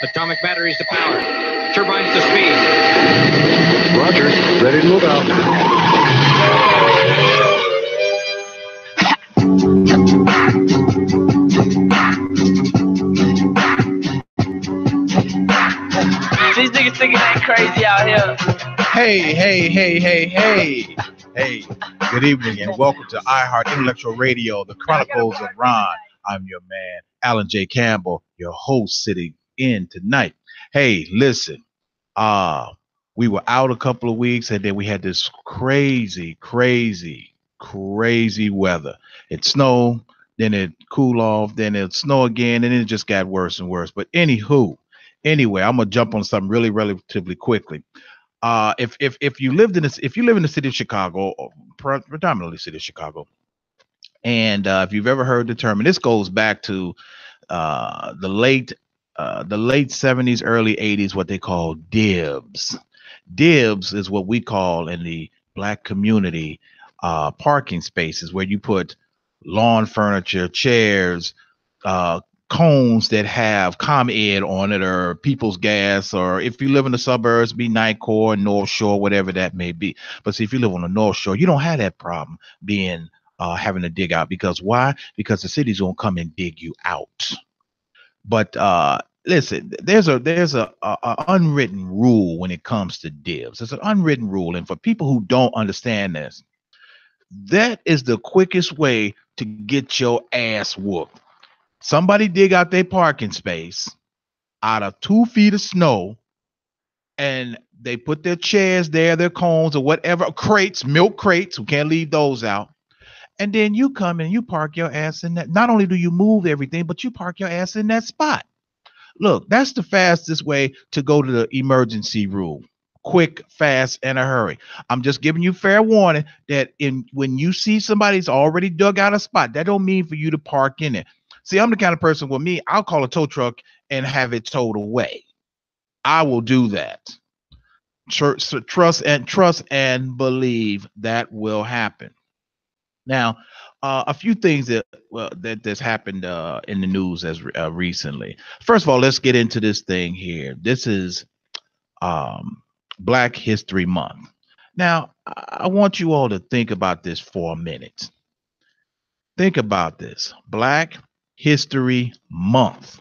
Atomic batteries to power. Turbines to speed. Roger. Ready to move out. These niggas thinking they crazy out here. Hey, good evening and welcome to iHeart Intellectual Radio, the Chronicles of Rohn. I'm your man, Alan J. Campbell, your host sitting in tonight. Hey, listen, we were out a couple of weeks and then we had this crazy weather. It snowed, then it cooled off, then it snowed again, and then it just got worse and worse. But anyway, I'm gonna jump on something really relatively quickly. If you live in the city of Chicago, or predominantly city of Chicago, and if you've ever heard the term, and this goes back to the late 70s, early 80s, what they call dibs. Dibs is what we call in the Black community parking spaces where you put lawn furniture, chairs, cones that have ComEd on it, or People's Gas, or if you live in the suburbs, be Nightcore, North Shore, whatever that may be. But see, if you live on the North Shore, you don't have that problem being having to dig out. Because why? Because the city's gonna come and dig you out. But listen, there's a unwritten rule when it comes to dibs. There's an unwritten rule, and for people who don't understand this, that is the quickest way to get your ass whooped. Somebody dig out their parking space out of 2 feet of snow, and they put their chairs there, their cones or whatever, crates, milk crates, we can't leave those out. And then you come and you park your ass in that. Not only do you move everything, but you park your ass in that spot. Look, that's the fastest way to go to the emergency room. Quick, fast, and a hurry. I'm just giving you fair warning that when you see somebody's already dug out a spot, that don't mean for you to park in it. See, I'm the kind of person, with me, I'll call a tow truck and have it towed away. I will do that. Trust and believe that will happen. Now, a few things that's happened in the news as recently. First of all, let's get into this thing here. This is Black History Month. Now, I want you all to think about this for a minute. Think about this. Black History Month.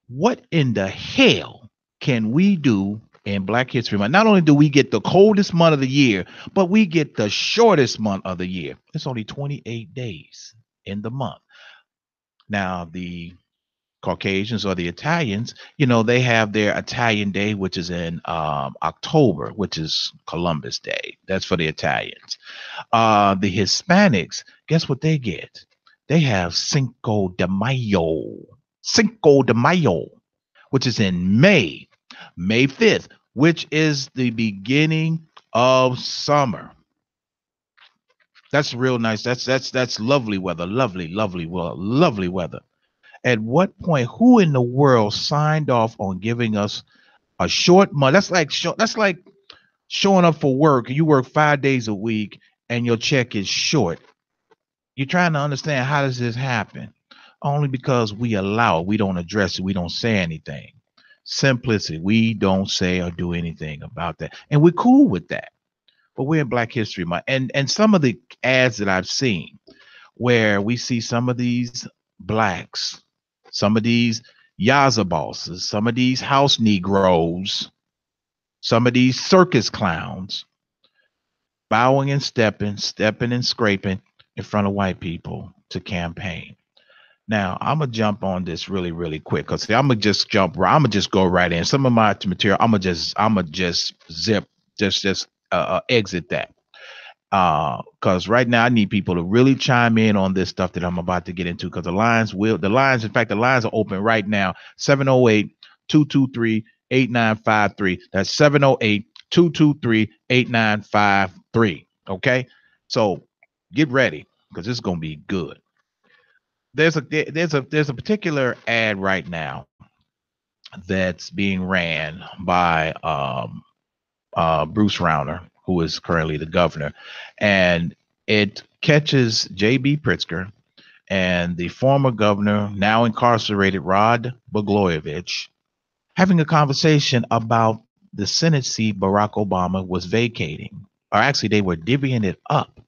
What in the hell can we do in Black History Month? Not only do we get the coldest month of the year, but we get the shortest month of the year. It's only 28 days in the month. Now, the Caucasians or the Italians, they have their Italian Day, which is in October, which is Columbus Day. That's for the Italians. The Hispanics, guess what they get? They have Cinco de Mayo, which is in May 5th, which is the beginning of summer. That's real nice. That's lovely weather. Lovely weather. At what point, who in the world signed off on giving us a short month? That's like showing up for work. You work 5 days a week and your check is short. You're trying to understand, how does this happen? Only because we allow it. We don't address it. We don't say anything. Simplicity. We don't say or do anything about that. And we're cool with that. But we're in Black History Month. And some of the ads that I've seen where we see some of these blacks, some of these Yaza bosses, some of these house Negroes, some of these circus clowns bowing and stepping and scraping in front of white people to campaign. Now, I'm gonna jump on this really quick, because I'm gonna just go right in. Some of my material, I'm gonna just exit that. Because right now I need people to really chime in on this stuff that I'm about to get into, because the lines are open right now. 708-223-8953. That's 708-223-8953. Okay, so get ready, because this is gonna be good. There's a particular ad right now that's being ran by Bruce Rauner, who is currently the governor, and it catches J.B. Pritzker and the former governor, now incarcerated Rod Blagojevich, having a conversation about the Senate seat Barack Obama was vacating, or actually they were divvying it up.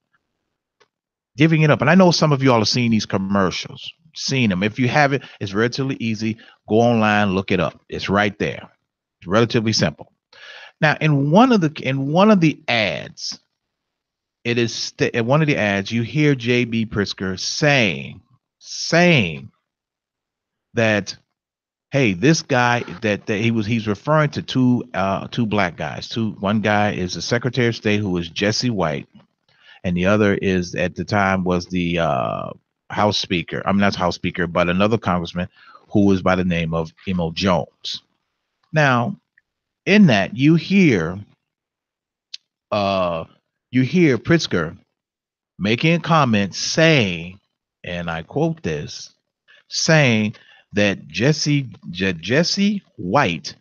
And I know some of you all have seen these commercials, seen them. If you haven't, it's relatively easy. Go online, look it up. It's right there. It's relatively simple. Now, in one of the ads, in one of the ads, you hear J.B. Pritzker saying that, hey, this guy that he's referring to two black guys. One guy is the Secretary of State, who was Jesse White, and the other is at the time was the House Speaker. I'm not House Speaker, but another congressman who was by the name of Emo Jones. Now, in that you hear Pritzker making a comment saying, and I quote this, saying that Jesse White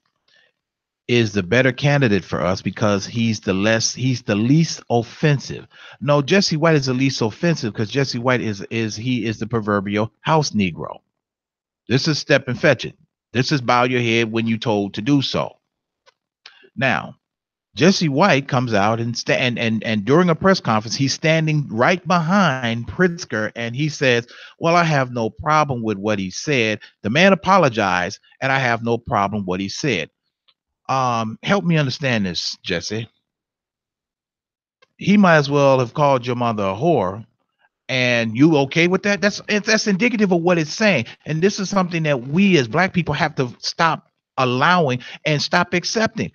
is the better candidate for us because he's the least offensive. No, Jesse White is the least offensive because Jesse White is the proverbial house Negro. This is step and fetch it. This is bow your head when you're told to do so. Now, Jesse White comes out and during a press conference, he's standing right behind Pritzker and he says, well, I have no problem with what he said. The man apologized and I have no problem with what he said. Help me understand this, Jesse. He might as well have called your mother a whore. And you okay with that? That's indicative of what it's saying. And this is something that we as black people have to stop allowing and stop accepting.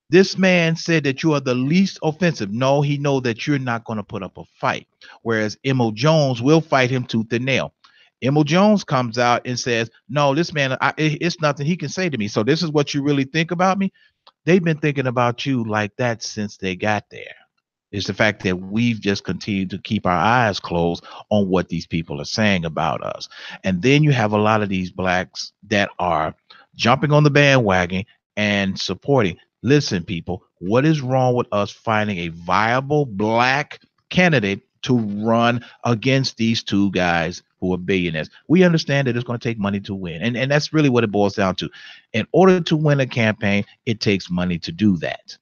This man said that you are the least offensive. No, he know that you're not going to put up a fight. Whereas Emo Jones will fight him tooth and nail. Emo Jones comes out and says, no, this man, it's nothing he can say to me. So this is what you really think about me? They've been thinking about you like that since they got there. It's the fact that we've just continued to keep our eyes closed on what these people are saying about us. And then you have a lot of these blacks that are jumping on the bandwagon and supporting. Listen, people, what is wrong with us finding a viable black candidate to run against these two guys who are billionaires? We understand that it's going to take money to win. And that's really what it boils down to. In order to win a campaign, it takes money to do that.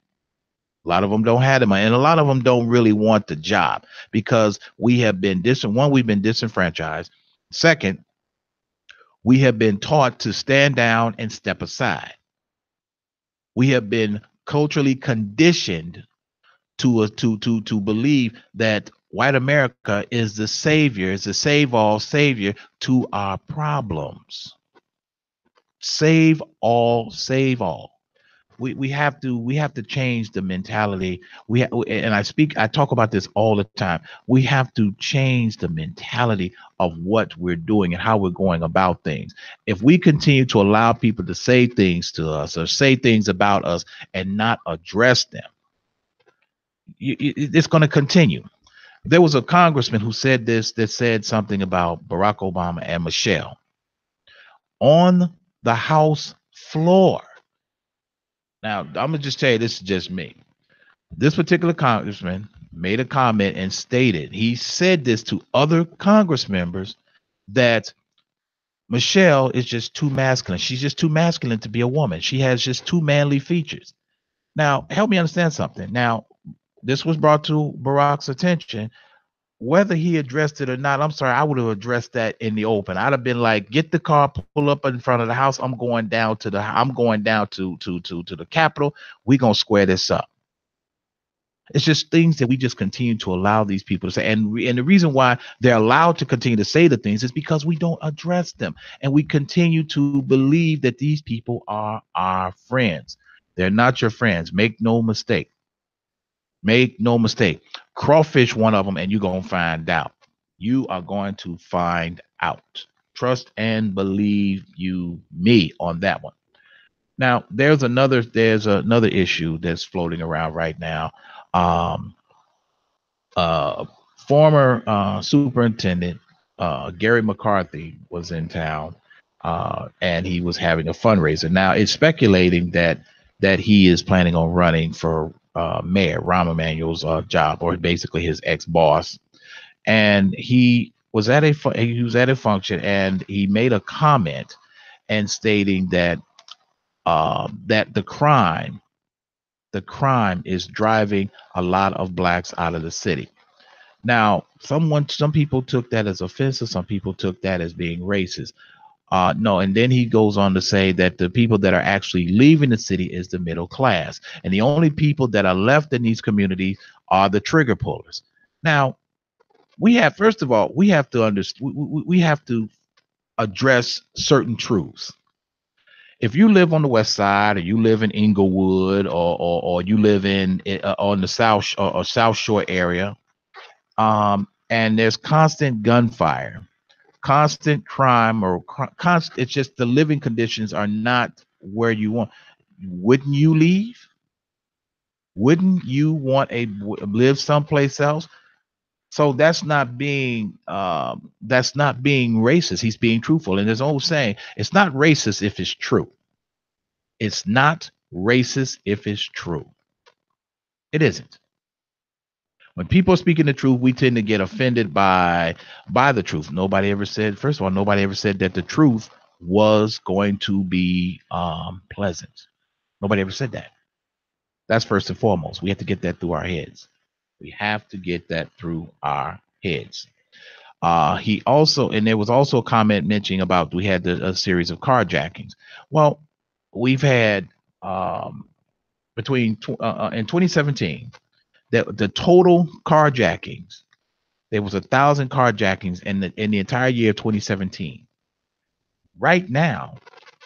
A lot of them don't have the money, and a lot of them don't really want the job because we have been we've been disenfranchised. Second, we have been taught to stand down and step aside. We have been culturally conditioned to believe that white America is the savior, is the save-all savior to our problems. Save all, save all. We have to change the mentality. I talk about this all the time. We have to change the mentality of what we're doing and how we're going about things. If we continue to allow people to say things to us or say things about us and not address them, it's going to continue. There was a congressman who said this, that said something about Barack Obama and Michelle on the House floor. Now, I'm going to just tell you, this is just me. This particular congressman made a comment and stated, he said this to other Congress members, that Michelle is just too masculine. She's just too masculine to be a woman. She has just too manly features. Now, help me understand something. Now, this was brought to Barack's attention. Whether he addressed it or not, I'm sorry, I would have addressed that in the open. I'd have been like, get the car, pull up in front of the house. I'm going down to the Capitol. We're gonna square this up. It's just things that we just continue to allow these people to say. And the reason why they're allowed to continue to say the things is because we don't address them. And we continue to believe that these people are our friends. They're not your friends. Make no mistake. Make no mistake. Crawfish one of them, and you're going to find out. You are going to find out. Trust and believe me on that one. Now, there's another issue that's floating around right now. Former superintendent Gary McCarthy was in town, and he was having a fundraiser. Now, it's speculating that he is planning on running for Mayor Rahm Emanuel's job, or basically his ex-boss. And he he was at a function, and he made a comment and stating that that the crime is driving a lot of blacks out of the city. Now, some people took that as offensive. Some people took that as being racist. No, and then he goes on to say that the people that are actually leaving the city is the middle class, and the only people that are left in these communities are the trigger pullers. Now, first of all, we have to understand. We have to address certain truths. If you live on the west side, or you live in Inglewood, or you live in on the South Shore area, and there's constant gunfire, constant crime, or constant, it's just the living conditions are not where you want. Wouldn't you leave? Wouldn't you want live someplace else? So that's not being racist. He's being truthful. And there's an old saying, it's not racist if it's true. It's not racist if it's true. It isn't. When people are speaking the truth, we tend to get offended by the truth. Nobody ever said, first of all, nobody ever said that the truth was going to be pleasant. Nobody ever said that. That's first and foremost. We have to get that through our heads. We have to get that through our heads. He also, and there was also a comment mentioning about we had a series of carjackings. Well, we've had between in 2017, the total carjackings, there was 1,000 carjackings in the entire year of 2017. Right now,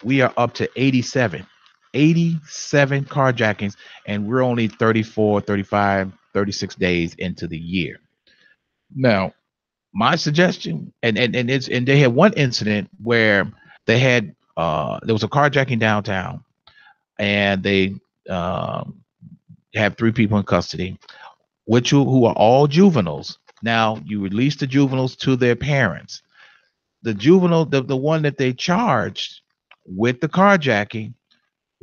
we are up to 87 carjackings, and we're only 34, 35, 36 days into the year. Now, my suggestion, and they had one incident where they had there was a carjacking downtown, and they have 3 people in custody, who are all juveniles. Now, you release the juveniles to their parents. The juvenile, the one that they charged with the carjacking,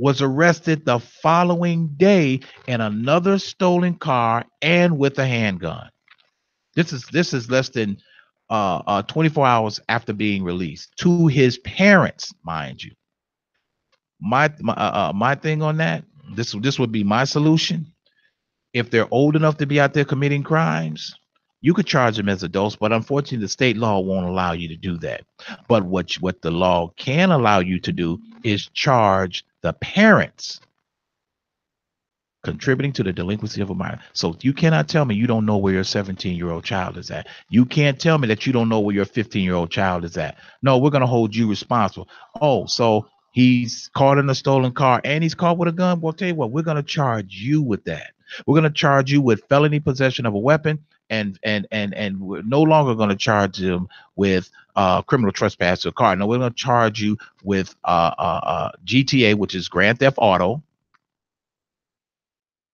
was arrested the following day in another stolen car and with a handgun. This is less than 24 hours after being released to his parents, mind you. My thing on that, this would be my solution. If they're old enough to be out there committing crimes, you could charge them as adults, but unfortunately, the state law won't allow you to do that. But what the law can allow you to do is charge the parents contributing to the delinquency of a minor. So you cannot tell me you don't know where your 17-year-old child is at. You can't tell me that you don't know where your 15-year-old child is at. No, we're going to hold you responsible. Oh, so he's caught in a stolen car and he's caught with a gun. Well, I'll tell you what, we're going to charge you with that. We're going to charge you with felony possession of a weapon, and we're no longer going to charge him with criminal trespass to a car. No, we're going to charge you with GTA, which is Grand Theft Auto.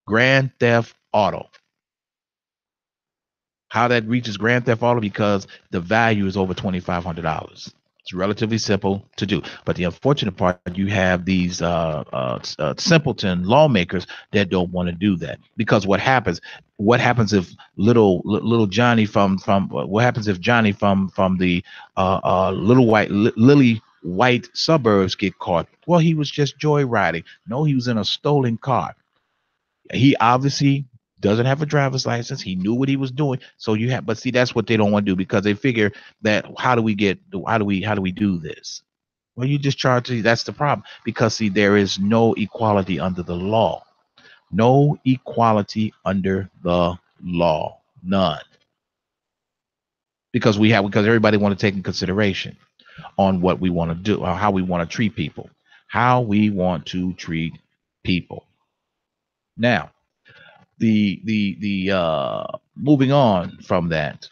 Grand Theft Auto. How that reaches Grand Theft Auto? Because the value is over $2,500. It's relatively simple to do. But the unfortunate part, you have these simpleton lawmakers that don't want to do that. Because what happens if little Johnny from what happens if Johnny from the lily white suburbs get caught? Well, he was just joyriding. No, he was in a stolen car. He obviously doesn't have a driver's license. He knew what he was doing. So but see, that's what they don't want to do, because they figure that how do we do this? Well, you just charge. That's the problem, because see, there is no equality under the law. No equality under the law. None. Because everybody want to take in consideration on what we want to do, or how we want to treat people. How we want to treat people. Now, moving on from that,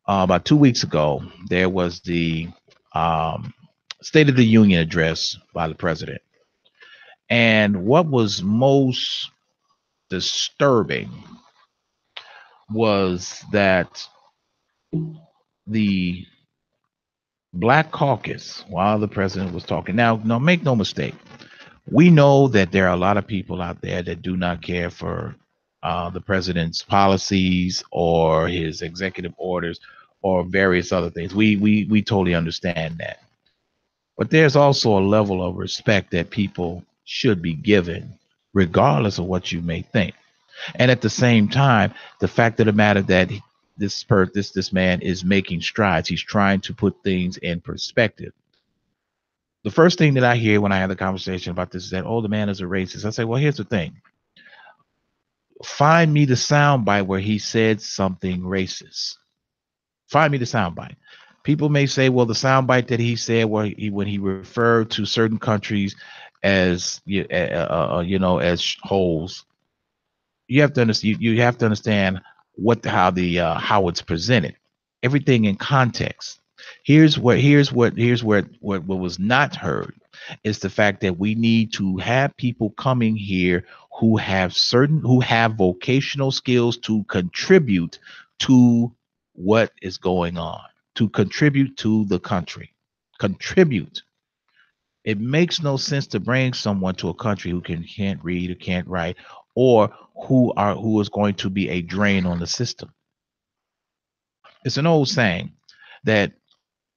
about 2 weeks ago, there was the State of the Union address by the president. And what was most disturbing was that the Black Caucus, while the president was talking, now make no mistake, we know that there are a lot of people out there that do not care for the president's policies or his executive orders or various other things. We totally understand that. But there's also a level of respect that people should be given, regardless of what you may think. And at the same time, the fact of the matter that this man is making strides. He's trying to put things in perspective. The first thing that I hear when I have the conversation about this is that, oh, the man is a racist. I say, well, here's the thing. Find me the soundbite where he said something racist. Find me the soundbite. People may say, well, the soundbite that he said when he referred to certain countries as as holes. You have to understand. You have to understand how it's presented. Everything in context. Here's what was not heard is the fact that we need to have people coming here who have vocational skills to contribute to what is going on, to contribute to the country. Contribute. It makes no sense to bring someone to a country who can't read or can't write, or who is going to be a drain on the system. It's an old saying that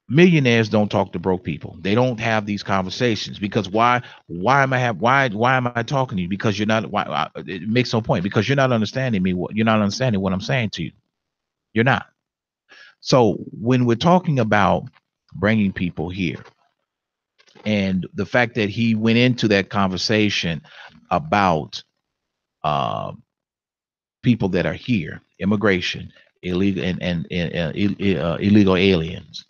millionaires don't talk to broke people. They don't have these conversations because why am I talking to you? Because you're not. It makes no point because you're not understanding me. You're not understanding what I'm saying to you. You're not. So when we're talking about bringing people here, and the fact that he went into that conversation about uh, people that are here, immigration, illegal and illegal aliens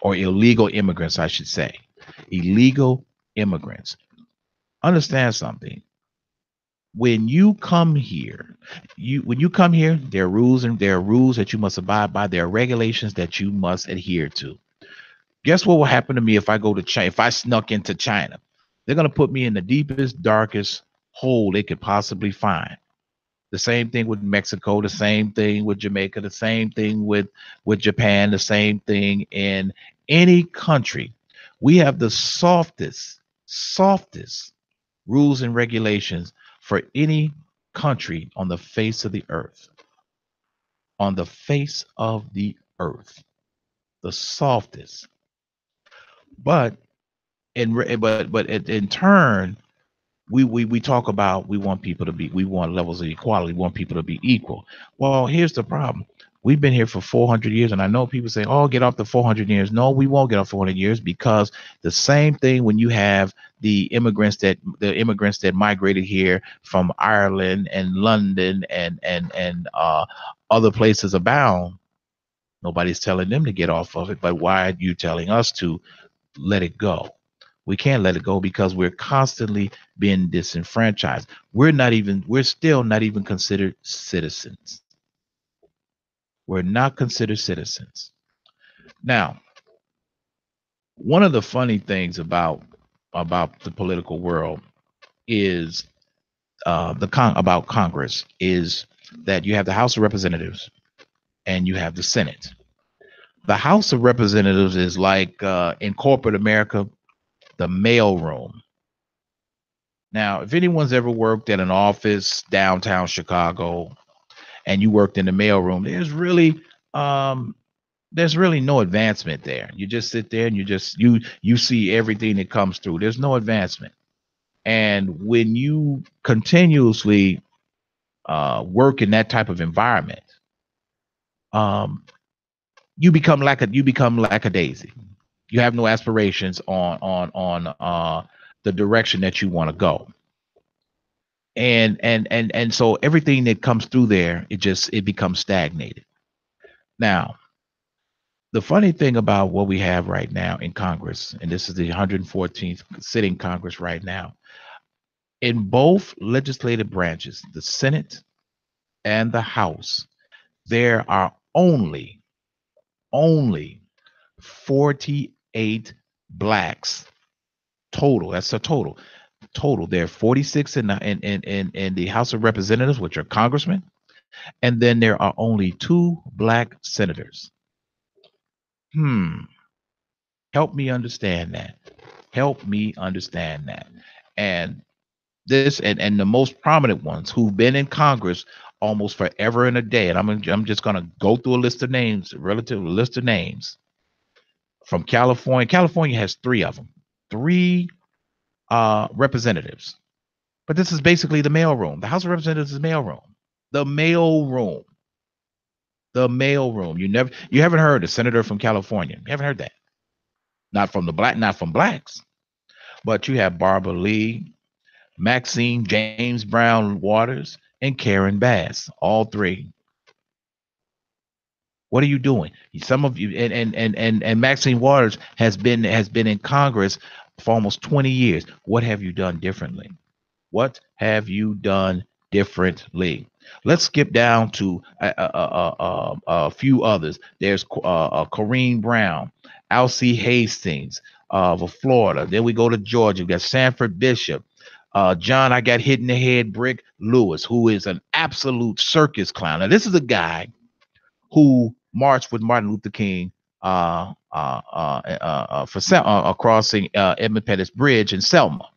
or illegal immigrants, I should say, illegal immigrants. Understand something. When you come here, there are rules that you must abide by. There are regulations that you must adhere to. Guess what will happen to me if I go to China? If I snuck into China, they're gonna put me in the deepest, darkest hole they could possibly find. The same thing with Mexico, the same thing with Jamaica, the same thing with Japan, the same thing in any country. We have the softest rules and regulations for any country on the face of the earth. On the face of the earth, the softest. But in turn, we talk about we want levels of equality, we want people to be equal. Well, here's the problem. We've been here for 400 years, and I know people say, oh, get off the 400 years. No, we won't get off 400 years because the same thing when you have the immigrants that migrated here from Ireland and London and other places abound. Nobody's telling them to get off of it, but why are you telling us to let it go? We can't let it go because we're constantly being disenfranchised. We're still not even considered citizens. We're not considered citizens. Now, one of the funny things about the political world is about Congress is that you have the House of Representatives and you have the Senate. The House of Representatives is like in corporate America, the mailroom. Now, if anyone's ever worked at an office downtown Chicago and you worked in the mailroom, there's really no advancement there. You just sit there and you see everything that comes through. There's no advancement. And when you continuously work in that type of environment, um, you become like a daisy. You have no aspirations on the direction that you want to go. And so everything that comes through there, it becomes stagnated. Now, the funny thing about what we have right now in Congress, and this is the 114th sitting Congress right now, in both legislative branches, the Senate and the House, there are only 48 blacks total. That's a total. There are 46 in the House of Representatives, which are congressmen, and then there are only 2 black senators. Help me understand that. Help me understand that. And This and the most prominent ones who've been in Congress almost forever and a day. And I'm just gonna go through a list of names, a relative list of names from California. California has three of them, three representatives. But this is basically the mailroom. The House of Representatives is mailroom. The mailroom. The mailroom. You haven't heard a senator from California. You haven't heard that. Not from blacks. But you have Barbara Lee, Maxine James Brown Waters, and Karen Bass. All three. What are you doing? Some of you and Maxine Waters has been in Congress for almost 20 years. What have you done differently? What have you done differently? Let's skip down to a few others. There's Corrine Brown, Alcee Hastings of Florida. Then we go to Georgia. We got Sanford Bishop, John. I got hit in the head. Brick Lewis, who is an absolute circus clown. Now, this is a guy who marched with Martin Luther King for crossing Edmund Pettus Bridge in Selma.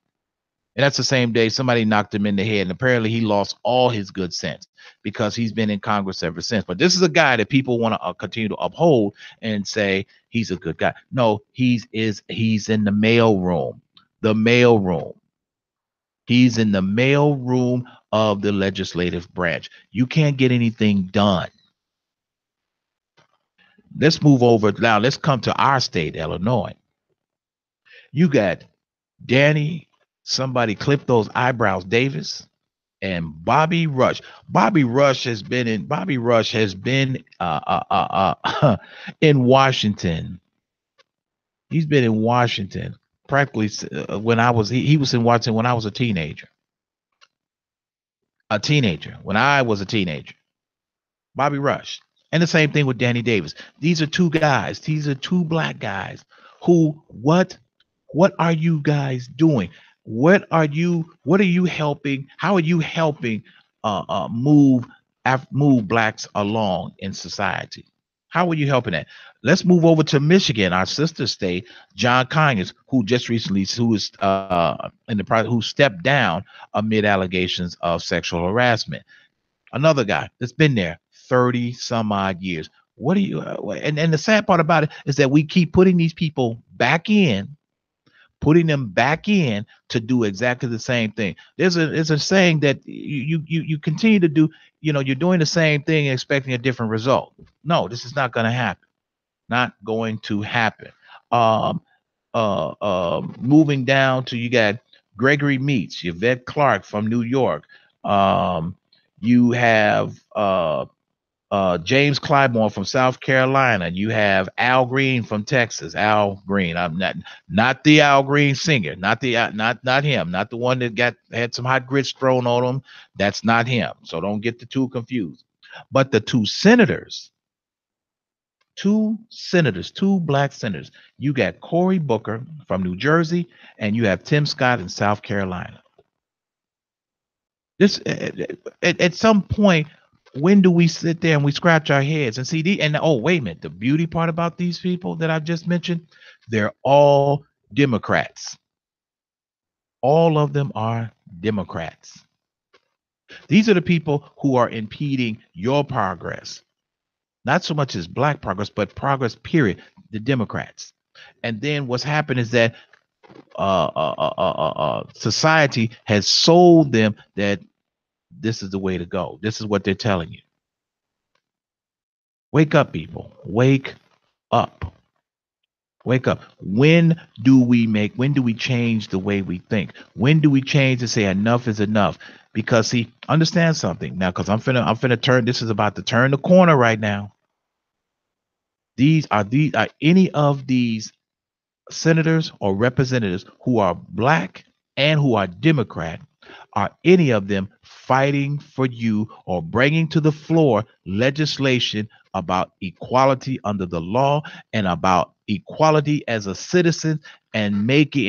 And that's the same day somebody knocked him in the head. And apparently he lost all his good sense because he's been in Congress ever since. But this is a guy that people want to continue to uphold and say he's a good guy. No, he's in the mail room. The mail room. He's in the mail room of the legislative branch. You can't get anything done. Let's move over now. Let's come to our state, Illinois. You got Danny, somebody clip those eyebrows, Davis, and Bobby Rush. Bobby Rush has been in in Washington. He's been in Washington practically when I was he was in Washington when I was a teenager. When I was a teenager. Bobby Rush. And the same thing with Danny Davis. These are two guys. These are two black guys who what are you guys doing? What are you helping? How are you helping move blacks along in society? How are you helping that? Let's move over to Michigan, our sister state. John Conyers, who just recently who stepped down amid allegations of sexual harassment. Another guy that's been there 30 some odd years. What are you and the sad part about it is that we keep putting these people back in, putting them back in to do exactly the same thing. There's a saying that you continue to do, you're doing the same thing and expecting a different result. No, this is not going to happen. Not going to happen. Moving down to, you got Gregory Meeks, Yvette Clark from New York. You have James Clyburn from South Carolina. You have Al Green from Texas. Al Green. I'm not the Al Green singer. Not him. Not the one that had some hot grits thrown on him. That's not him. So don't get the two confused. But the two black senators. You got Cory Booker from New Jersey, and you have Tim Scott in South Carolina. This at some point, when do we sit there and we scratch our heads and see wait a minute, the beauty part about these people that I've just mentioned, they're all Democrats. All of them are Democrats. These are the people who are impeding your progress. Not so much as black progress, but progress, period. The Democrats. And then what's happened is that society has sold them that this is the way to go. This is what they're telling you. Wake up, people. Wake up. Wake up. When do we change the way we think? When do we change to say enough is enough? Because see, understand something now, because I'm finna turn, this is about to turn the corner right now. These are any of these senators or representatives who are black and who are Democrat, are any of them fighting for you or bringing to the floor legislation about equality under the law and about equality as a citizen and making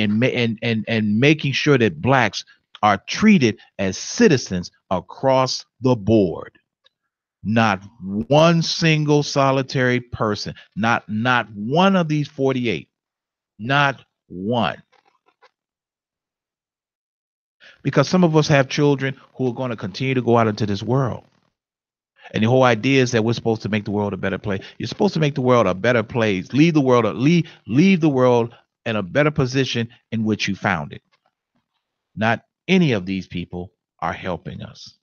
sure that blacks are treated as citizens across the board? Not one single solitary person, not one of these 48. Not one. because some of us have children who are going to continue to go out into this world. And the whole idea is that we're supposed to make the world a better place. You're supposed to make the world a better place. Leave the world in a better position in which you found it. Not any of these people are helping us.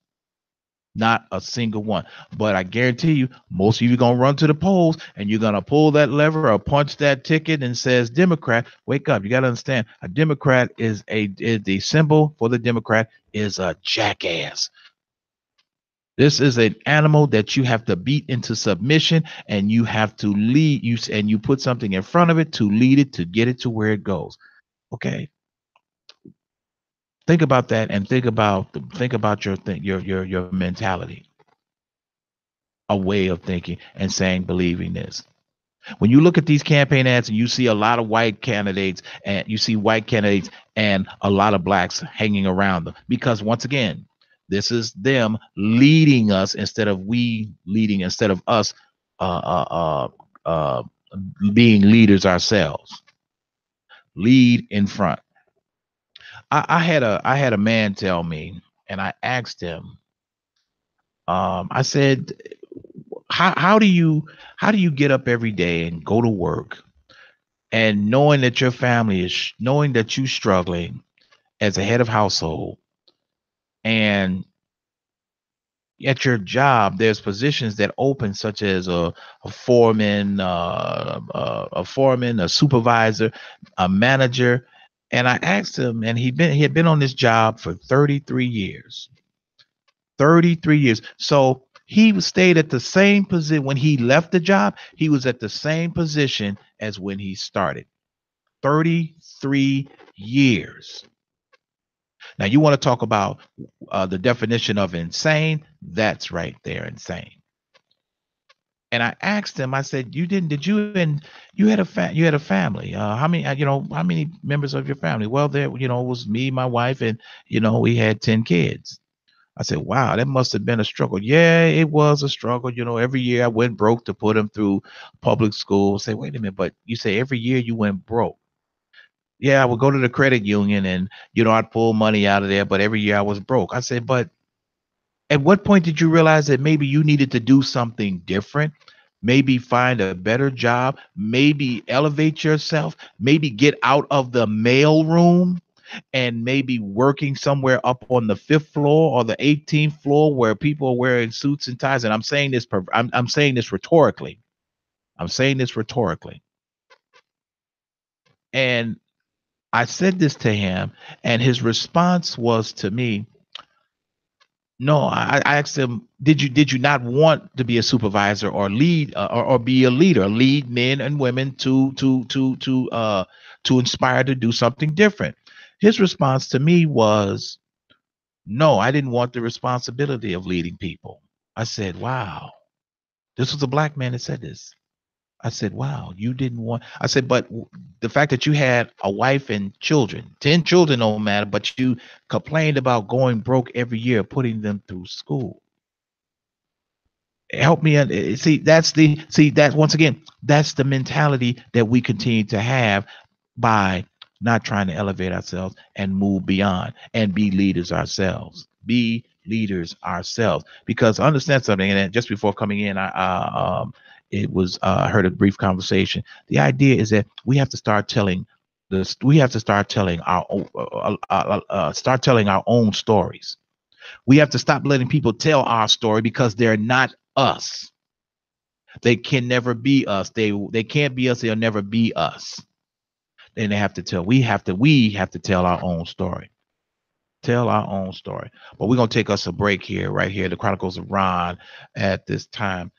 Not a single one. But I guarantee you, most of you are going to run to the polls and you're going to pull that lever or punch that ticket and says Democrat. Wake up. You got to understand, a Democrat is the symbol for the Democrat is a jackass. This is an animal that you have to beat into submission, and you have to lead you, and you put something in front of it to lead it, to get it to where it goes. Okay. Think about that, and think about your mentality, a way of thinking and saying, believing this. When you look at these campaign ads and you see a lot of white candidates and a lot of blacks hanging around them, because once again, this is them leading us instead of us being leaders ourselves. Lead in front. I had a man tell me, and I asked him, I said, how do you get up every day and go to work and knowing that your family is knowing that you're struggling as a head of household, and at your job there's positions that open such as a foreman, a supervisor, a manager. And I asked him, and he had been on this job for 33 years. 33 years. So he stayed at the same position. When he left the job, he was at the same position as when he started. 33 years. Now, you want to talk about the definition of insane? That's right there, insane. And I asked him, I said, you had a family. How many members of your family? Well, it was me, my wife, and, we had 10 kids. I said, wow, that must have been a struggle. Yeah, it was a struggle. Every year I went broke to put them through public school. Say, wait a minute, but you say every year you went broke. Yeah, I would go to the credit union and, I'd pull money out of there, but every year I was broke. I said, but at what point did you realize that maybe you needed to do something different? Maybe find a better job, maybe elevate yourself, maybe get out of the mail room and maybe working somewhere up on the 5th floor or the 18th floor where people are wearing suits and ties. And I'm saying this, I'm saying this rhetorically. And I said this to him, and his response was to me, no. I asked him, did you not want to be a supervisor or lead or be a leader, lead men and women to inspire to do something different? His response to me was, no, I didn't want the responsibility of leading people. I said, wow. This was a black man that said this. I said, wow, you didn't want. I said, but the fact that you had a wife and children, 10 children don't matter, but you complained about going broke every year, putting them through school. Help me. Once again, that's the mentality that we continue to have by not trying to elevate ourselves and move beyond and be leaders ourselves. Because understand something, and just before coming in, I heard a brief conversation. The idea is that we have to start telling our own stories. We have to stop letting people tell our story because they're not us. They can never be us. They can't be us. They'll never be us. Then we have to tell our own story. Tell our own story. But we're going to take us a break here, right here, the Chronicles of Rohn at this time.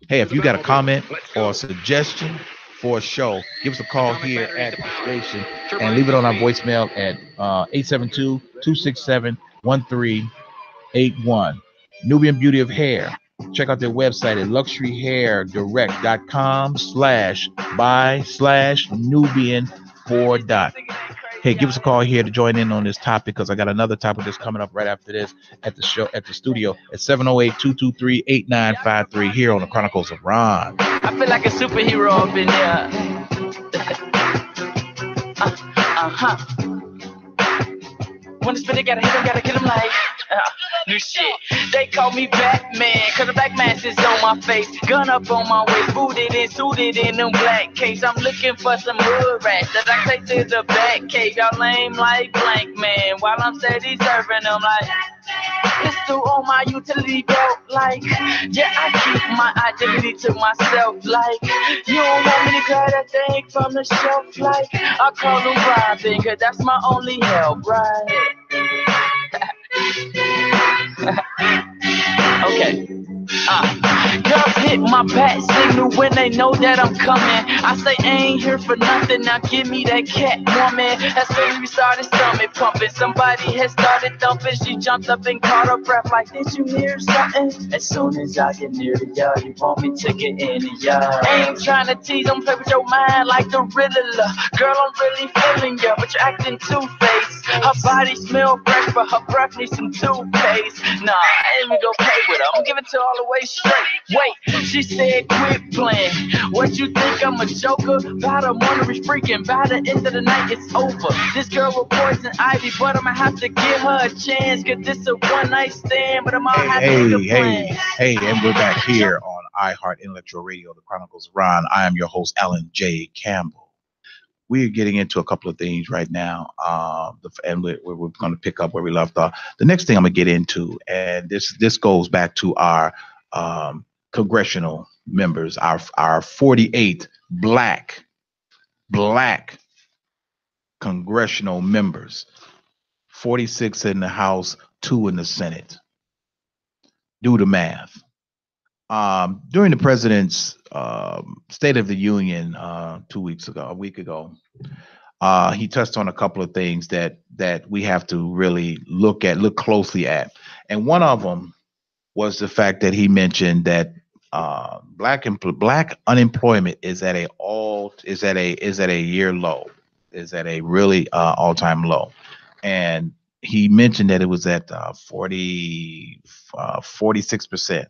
Hey, if you got a comment or a suggestion for a show, give us a call here at the station and leave it on our voicemail at 872-267-1381. Nubian Beauty of Hair. Check out their website at luxuryhairdirect.com/buy/Nubian4. Hey, give us a call here to join in on this topic, because I got another topic that's coming up right after this at the studio at 708-223-8953 here on the Chronicles of Rohn. I feel like a superhero up in there. When the spinner gotta hit him like new shit. They call me Batman, cause the black mask is on my face. Gun up on my waist, booted and suited in them black capes. I'm looking for some hood rats that I take to the back cave. Y'all lame like blank man, while I'm steady serving them like pistol on my utility belt. Like, yeah, I keep my identity to myself. Like, you don't want me to grab that thing from the shelf. Like, I call them Robin, cause that's my only help, right? Okay. Girls hit my bat signal when they know that I'm coming. I say I ain't here for nothing, now give me that cat woman. As soon as we started stomach pumping, somebody had started thumping. She jumped up and caught her breath like, did you hear something? As soon as I get near to y'all, you want me to get into y'all. I ain't trying to tease, don't play with your mind like the Riddler. Girl, I'm really feeling ya, but you're acting two-faced. Her body smell fresh, but her breath needs some toothpaste. Nah, I ain't even go play with her, I'm giving it to her all the way straight. Wait, she said quit playing. What you think I'm a joker? By the morning freaking, by the end of the night it's over. This girl will poison ivy, but I'ma have to give her a chance. Cause this a one night stand, but I'm all having a plan. Hey, and we're back here on iHeart Intellectual Radio, the Chronicles of Rohn. I am your host, Alan J. Campbell. We're getting into a couple of things right now, and we're going to pick up where we left off. The next thing I'm going to get into, and this goes back to our congressional members, our 48 black congressional members, 46 in the House, 2 in the Senate. Do the math. During the president's State of the Union a week ago, he touched on a couple of things that we have to really look closely at, and one of them was the fact that he mentioned that black unemployment is at a year low, is at a really all-time low, and he mentioned that it was at 46%.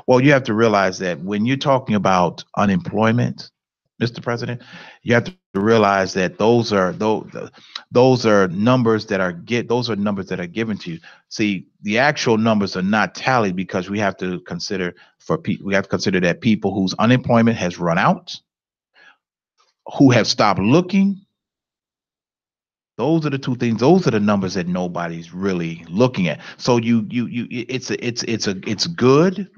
Well, you have to realize that when you're talking about unemployment, Mr. President, you have to realize that those are numbers that are given to you. See, the actual numbers are not tallied because we have to consider that people whose unemployment has run out, who have stopped looking. Those are the two things. Those are the numbers that nobody's really looking at. So it's good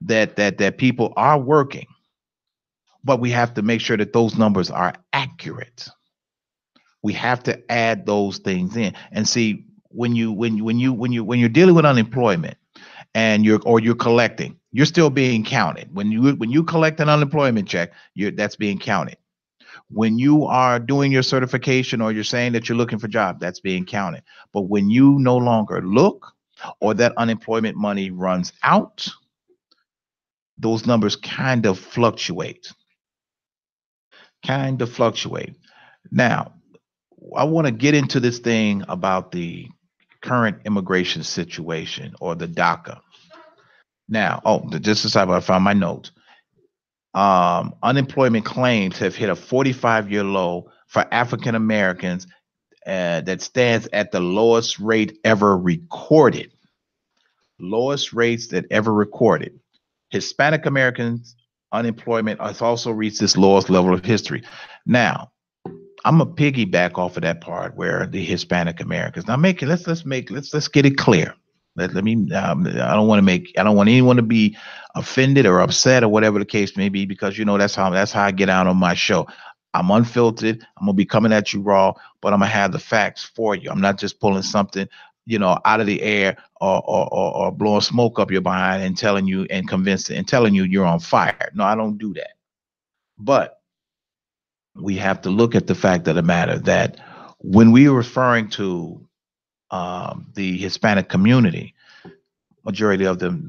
that people are working, but we have to make sure that those numbers are accurate. We have to add those things in. And see, when you're dealing with unemployment and you're collecting, you're still being counted. When you collect an unemployment check, that's being counted. When you are doing your certification or you're saying that you're looking for a job, that's being counted. But when you no longer look, or that unemployment money runs out, those numbers kind of fluctuate. Now, I want to get into this thing about the current immigration situation, or the DACA. Now, just as I found my notes, unemployment claims have hit a 45-year low for African Americans, that stands at the lowest rate ever recorded. Lowest rates that ever recorded. Hispanic Americans unemployment has also reached its lowest level of history. Now, I'm gonna piggyback off of that part where the Hispanic Americans. Now, let's get it clear. Let me. I don't want anyone to be offended or upset or whatever the case may be, because that's how I get out on my show. I'm unfiltered. I'm gonna be coming at you raw, but I'm gonna have the facts for you. I'm not just pulling something out of the air, or blowing smoke up your behind and telling you you're on fire. No, I don't do that. But we have to look at the fact of the matter that when we are referring to the Hispanic community, majority of them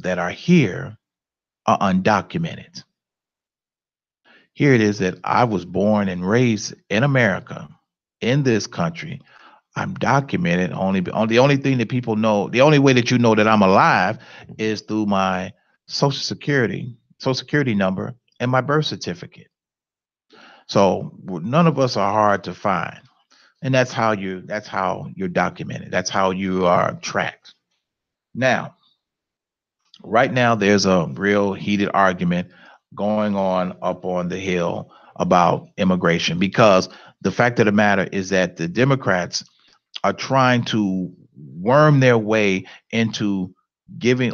that are here are undocumented. Here it is that I was born and raised in America, in this country. I'm documented. The only thing that people know, the only way that you know that I'm alive is through my social security number and my birth certificate. So none of us are hard to find. And that's how you're documented. That's how you are tracked. Now, right now there's a real heated argument going on up on the hill about immigration, because the fact of the matter is that the Democrats are trying to worm their way into giving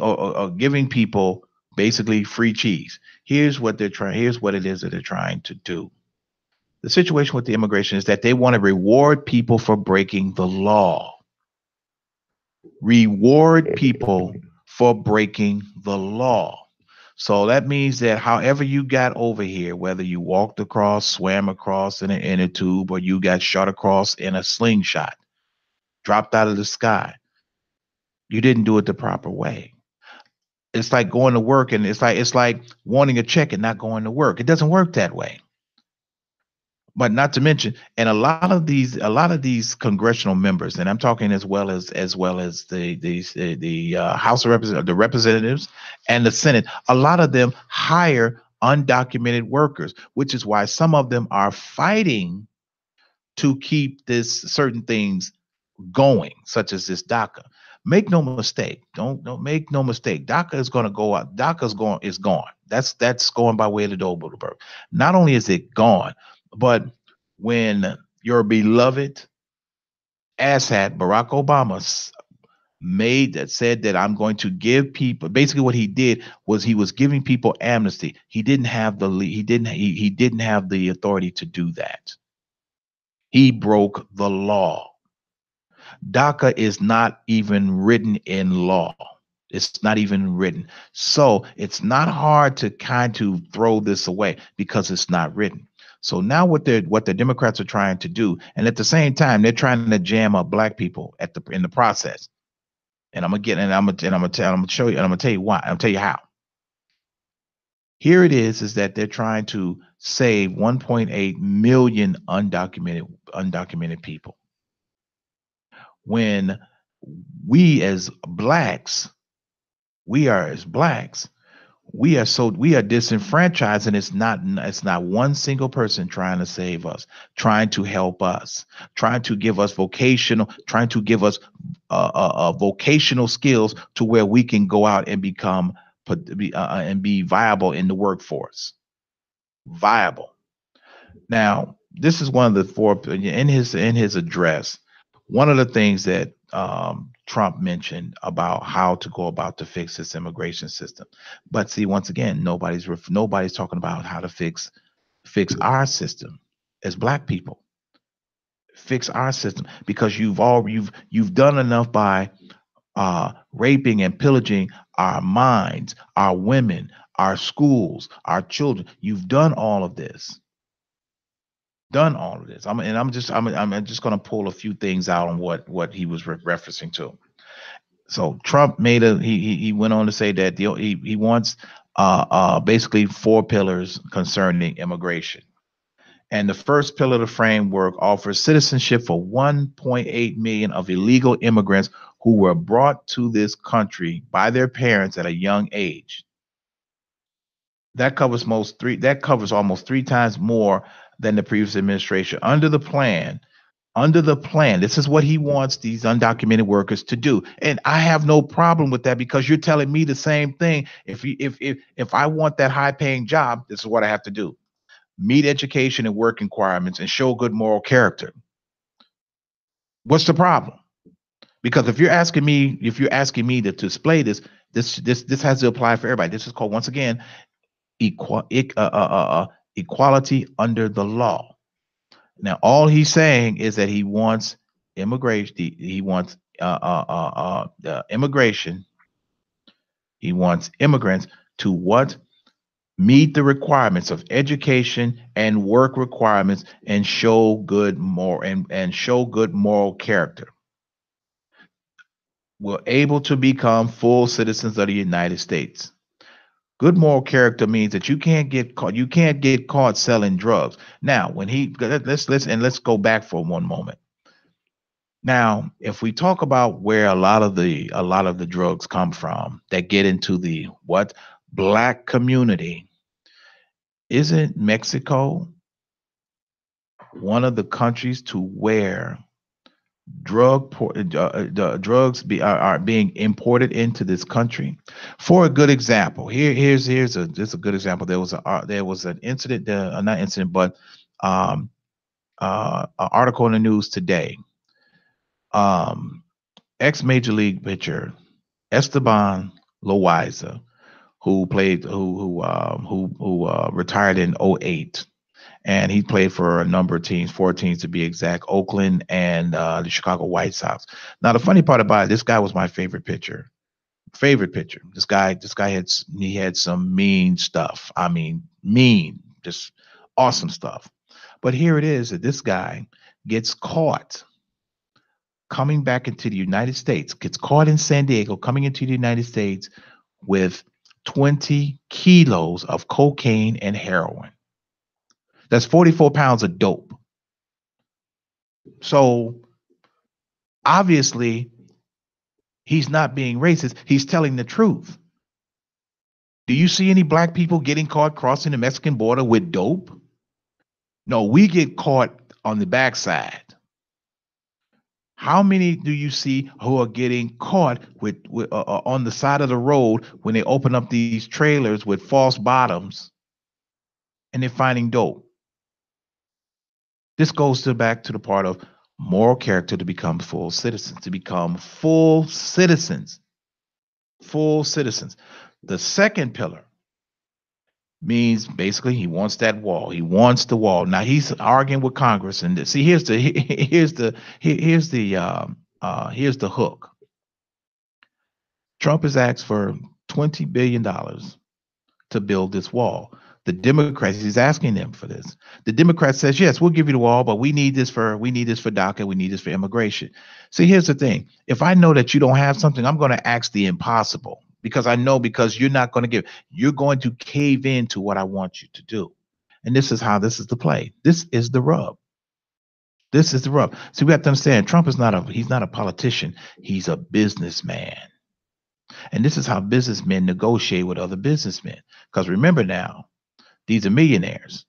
people basically free cheese. Here's what it is that they're trying to do. The situation with the immigration is that they want to reward people for breaking the law. Reward people for breaking the law. So that means that however you got over here, whether you walked across, swam across in in a tube, or you got shot across in a slingshot, dropped out of the sky, you didn't do it the proper way. It's like going to work, and it's like wanting a check and not going to work. It doesn't work that way. But not to mention, and a lot of these congressional members, and I'm talking as well as the House of Representatives, the representatives, and the Senate. A lot of them hire undocumented workers, which is why some of them are fighting to keep this certain things going, such as this DACA. Make no mistake. Don't make no mistake. DACA is going to go out. DACA's going is gone. That's going by way of the Dobelberg. Not only is it gone, but when your beloved asshat Barack Obama made that said that I'm going to give people, basically what he did was he was giving people amnesty. He didn't have he didn't have the authority to do that. He broke the law. DACA is not even written in law. It's not even written. So it's not hard to kind of throw this away because it's not written. So now what the Democrats are trying to do, and at the same time, they're trying to jam up black people at the in the process. And I'm gonna show you, and I'm gonna tell you why. I'm gonna tell you how. Here it is that they're trying to save 1.8 million undocumented people. When we as blacks, as blacks, we are disenfranchised, and it's not one single person trying to save us, trying to help us, trying to give us vocational skills to where we can go out and and be viable in the workforce. Viable. Now, this is one of the four in his address. One of the things that Trump mentioned about how to go about to fix this immigration system, but see, once again, nobody's talking about how to fix our system as black people. Fix our system, because you've done enough by raping and pillaging our minds, our women, our schools, our children. You've done all of this. Done all of this. I'm just going to pull a few things out on what he was referencing to. So Trump he went on to say that he wants basically four pillars concerning immigration. And the first pillar of the framework offers citizenship for 1.8 million of illegal immigrants who were brought to this country by their parents at a young age. That covers almost three times more than the previous administration. Under the plan, this is what he wants these undocumented workers to do. And I have no problem with that, because you're telling me the same thing. If I want that high paying job, this is what I have to do. Meet education and work requirements and show good moral character. What's the problem? Because if you're asking me to display this has to apply for everybody. This is called, once again, equality under the law. Now, all he's saying is that he wants immigration. He wants immigration. He wants immigrants to what? Meet the requirements of education and work requirements and show good moral character. We're able to become full citizens of the United States. Good moral character means that you can't get caught. You can't get caught selling drugs. Now, let's go back for one moment. Now, if we talk about where a lot of the drugs come from that get into the what black community, isn't Mexico one of the countries to where are being imported into this country. For a good example, here's a good example. There was an incident, not incident, but um, an article in the news today. Um, Ex Major League pitcher Esteban Loaiza, who retired in '08, and he played for a number of teams, 4 teams to be exact, Oakland and the Chicago White Sox. Now, the funny part about it, this guy was my favorite pitcher. Favorite pitcher. This guy had some mean stuff. I mean, mean, just awesome stuff. But here it is that this guy gets caught coming back into the United States, gets caught in San Diego, coming into the United States with 20 kilos of cocaine and heroin. That's 44 pounds of dope. So obviously, he's not being racist. He's telling the truth. Do you see any black people getting caught crossing the Mexican border with dope? No, we get caught on the backside. How many do you see who are getting caught with on the side of the road when they open up these trailers with false bottoms and they're finding dope? This goes back to the part of moral character to become full citizens, full citizens. The second pillar means basically he wants that wall. He wants the wall. Now he's arguing with Congress, and see, here's the hook. Trump has asked for $20 billion to build this wall. The Democrats, he's asking them for this. The Democrat says, yes, we'll give you the wall, but we need this for DACA, we need this for immigration. See, here's the thing. If I know that you don't have something, I'm going to ask the impossible, because I know, because you're not going to you're going to cave into what I want you to do. And this is the play. This is the rub. See, we have to understand, Trump he's not a politician. He's a businessman. And this is how businessmen negotiate with other businessmen. Because remember now, these are millionaires.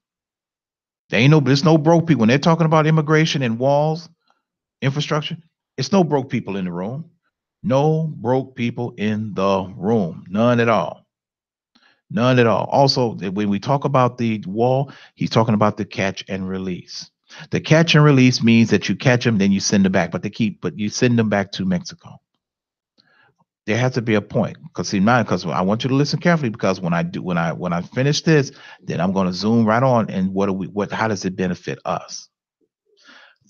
There's no broke people. When they're talking about immigration and walls, infrastructure, it's no broke people in the room. No broke people in the room. None at all. None at all. Also, when we talk about the wall, he's talking about the catch and release. The catch and release means that you catch them, then you send them back, but you send them back to Mexico. There has to be a point, because I want you to listen carefully, because when I finish this, then I'm going to zoom right on, and how does it benefit us?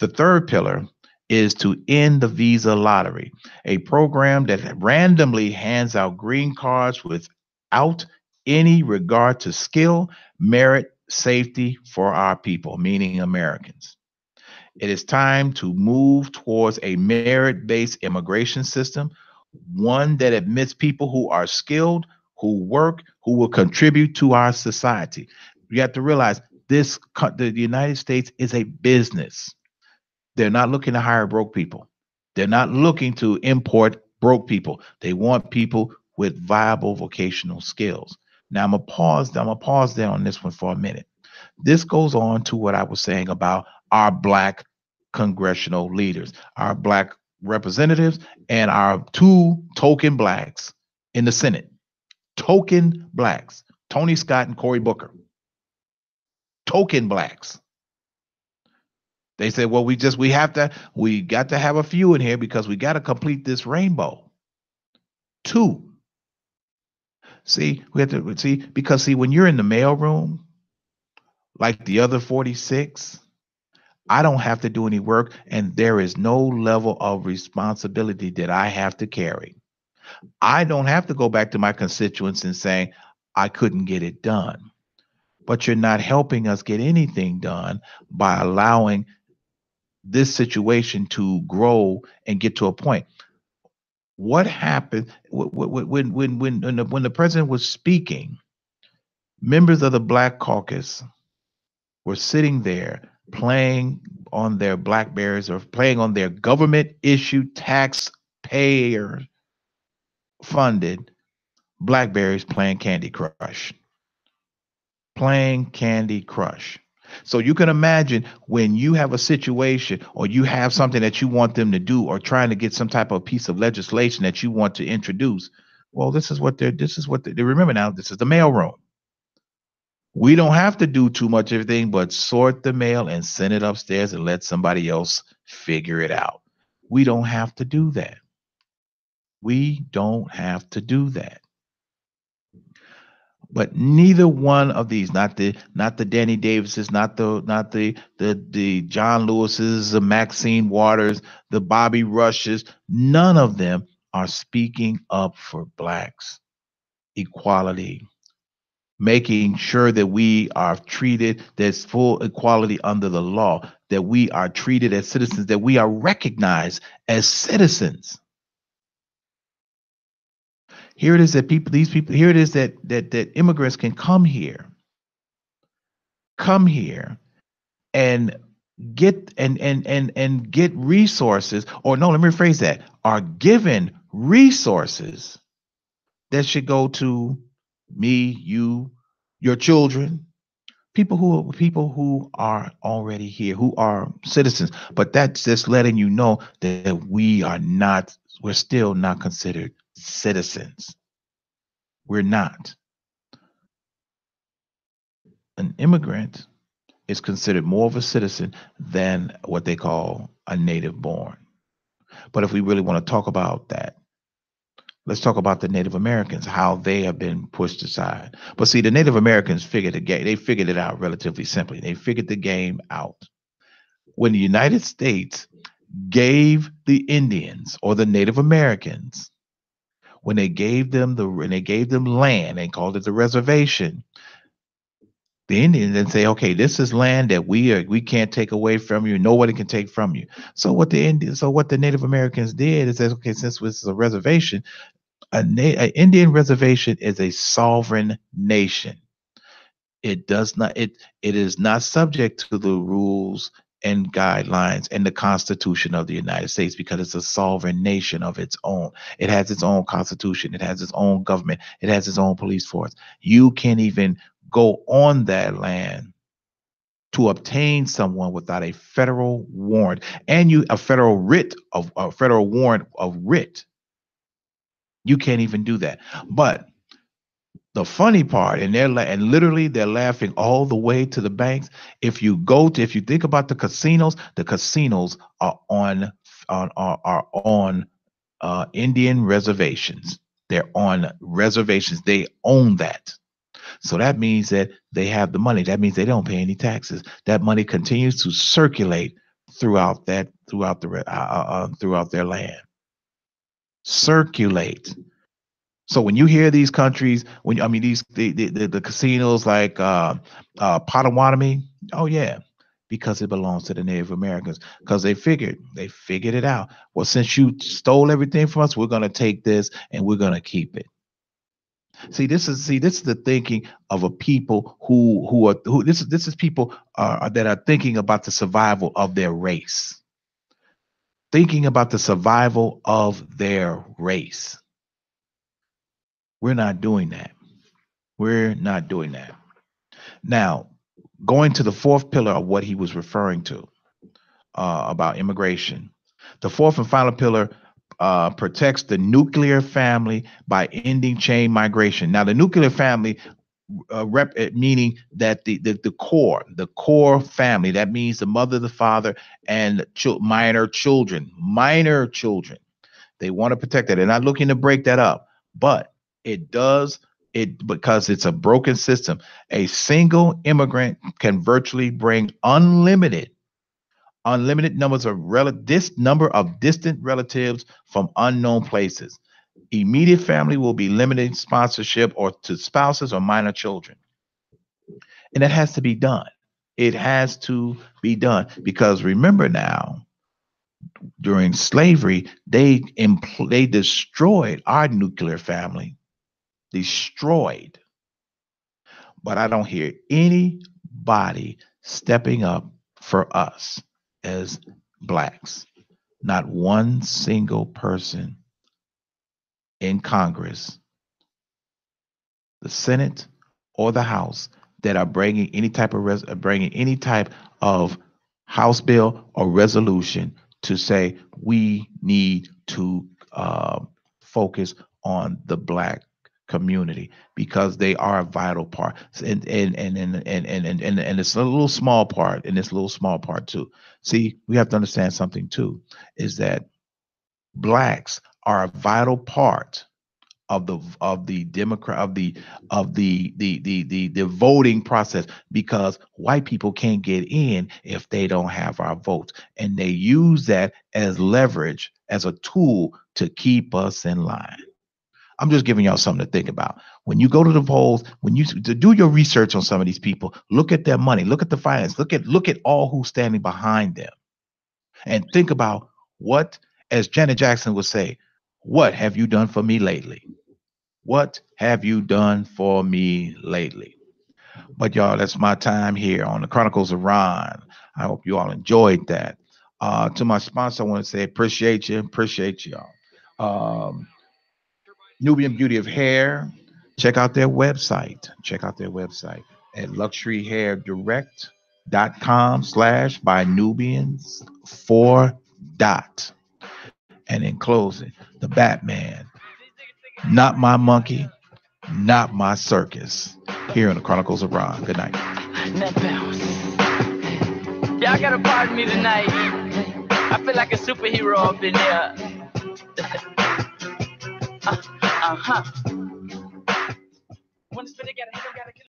The third pillar is to end the visa lottery, a program that randomly hands out green cards without any regard to skill, merit, safety for our people, meaning Americans. It is time to move towards a merit-based immigration system, one that admits people who are skilled, who work, who will contribute to our society. You have to realize the United States is a business. They're not looking to hire broke people. They're not looking to import broke people. They want people with viable vocational skills. Now I'm gonna pause there on this one for a minute. This goes on to what I was saying about our black congressional leaders, our black representatives, and our two token blacks in the Senate. Token blacks, Tony Scott and Cory Booker. Token blacks. They said, well, we got to have a few in here because we got to complete this rainbow. Two. See, because when you're in the mailroom, like the other 46, I don't have to do any work, and there is no level of responsibility that I have to carry. I don't have to go back to my constituents and say, I couldn't get it done. But you're not helping us get anything done by allowing this situation to grow and get to a point. What happened when the president was speaking? Members of the Black Caucus were sitting there playing on their Blackberries or playing on their government issued taxpayer funded Blackberries, playing Candy Crush. So you can imagine when you have a situation or you have something that you want them to do or trying to get some type of piece of legislation that you want to introduce. Well, this is what they remember now. This is the mailroom. We don't have to do too much of everything but sort the mail and send it upstairs and let somebody else figure it out. We don't have to do that. We don't have to do that. But neither one of these, not the Danny Davises, not the John Lewises, the Maxine Waters, the Bobby Rushes, none of them are speaking up for blacks equality, making sure that we are treated, there's full equality under the law, that we are treated as citizens, that we are recognized as citizens. Here it is that here it is that immigrants can come here and get resources, or no, let me rephrase that, are given resources that should go to me, you, your children, people who are already here, who are citizens. But that's just letting you know that we're still not considered citizens. We're not. An immigrant is considered more of a citizen than what they call a native born. But if we really want to talk about that, let's talk about the Native Americans, how they have been pushed aside. But see, the Native Americans figured the game. They figured it out relatively simply. They figured the game out. When the United States gave the Indians or the Native Americans, when they gave them land, they called it the reservation. The Indians then say, okay, this is land that we can't take away from you. Nobody can take from you. So what the Native Americans did is that, okay, since this is a reservation, an Indian reservation is a sovereign nation. It is not subject to the rules and guidelines and the Constitution of the United States because it's a sovereign nation of its own. It has its own constitution. It has its own government. It has its own police force. You can't even go on that land to obtain someone without a federal warrant and a federal warrant of writ. You can't even do that. But the funny part, and literally they're laughing all the way to the banks. If you think about the casinos are on Indian reservations. They're on reservations. They own that. So that means that they have the money. That means they don't pay any taxes. That money continues to circulate throughout their land. Circulate. So when you hear these countries, the casinos like Potawatomi, oh yeah, because it belongs to the Native Americans, because they figured it out. Well, since you stole everything from us, we're going to take this and we're going to keep it. This is the thinking of a people this is people that are thinking about the survival of their race. Thinking about the survival of their race. We're not doing that. We're not doing that. Now, going to the fourth pillar of what he was referring to about immigration. The fourth and final pillar protects the nuclear family by ending chain migration. Now, the nuclear family meaning that the core family, that means the mother, the father, and minor children. They want to protect that. They're not looking to break that up, but because it's a broken system. A single immigrant can virtually bring unlimited numbers of distant relatives from unknown places. Immediate family will be limited sponsorship or to spouses or minor children. And that has to be done. It has to be done because remember now, during slavery, they destroyed our nuclear family. Destroyed. But I don't hear anybody stepping up for us as blacks. Not one single person in Congress, the Senate, or the House that are bringing any type of House bill or resolution to say we need to focus on the black community because they are a vital part, and it's a little small part, and this little small part too. See, we have to understand something too, is that blacks are a vital part of the Democrat of the voting process, because white people can't get in if they don't have our votes, and they use that as leverage, as a tool to keep us in line. I'm just giving y'all something to think about. When you go to the polls, when you to do your research on some of these people, look at their money, look at the finance, look at all who's standing behind them, and think about what, as Janet Jackson would say, what have you done for me lately? What have you done for me lately? But y'all, that's my time here on the Chronicles of Ron. I hope you all enjoyed that. To my sponsor, I want to say appreciate y'all. Um, Nubian Beauty of Hair. Check out their website. Check out their website at luxuryhairdirect.com/ by Nubians 4 . And in closing, the Batman, not my monkey, not my circus. Here in the Chronicles of Ron. Good night. Net bounce. Y'all gotta pardon me tonight. I feel like a superhero up in here. Uh-huh. Wanna spit together?